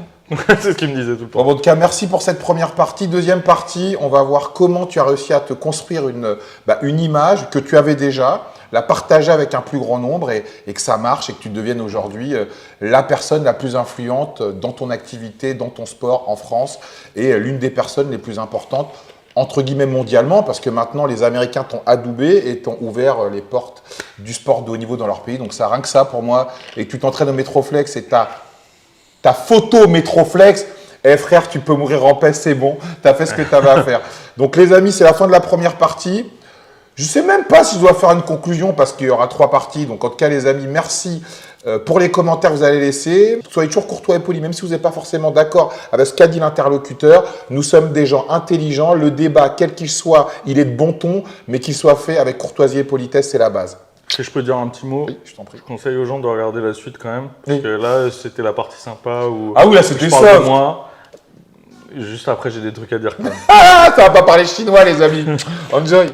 C'est ce qu'il me disait tout le temps. Bon, en tout cas, merci pour cette première partie. Deuxième partie, on va voir comment tu as réussi à te construire une image que tu avais déjà, la partager avec un plus grand nombre et que ça marche et que tu deviennes aujourd'hui la personne la plus influente dans ton activité, dans ton sport en France et l'une des personnes les plus importantes entre guillemets mondialement parce que maintenant les Américains t'ont adoubé et t'ont ouvert les portes du sport de haut niveau dans leur pays. Donc ça, rien que ça pour moi, et que tu t'entraînes au Metroflex et ta photo Metroflex, eh frère, tu peux mourir en paix, c'est bon, tu as fait ce que tu avais à faire. Donc les amis, c'est la fin de la première partie. Je ne sais même pas si je dois faire une conclusion parce qu'il y aura 3 parties. Donc en tout cas les amis, merci pour les commentaires que vous allez laisser. Soyez toujours courtois et polis, même si vous n'êtes pas forcément d'accord avec ce qu'a dit l'interlocuteur. Nous sommes des gens intelligents. Le débat, quel qu'il soit, il est de bon ton, mais qu'il soit fait avec courtoisie et politesse, c'est la base. Est-ce que je peux dire un petit mot? Oui, je t'en prie. Je conseille aux gens de regarder la suite quand même. Parce Oui. que là, c'était la partie sympa où Ah oui, là c'était je parle ça. de moi. Juste après, j'ai des trucs à dire quand même. Ah, ça va pas parler chinois les amis. Enjoy.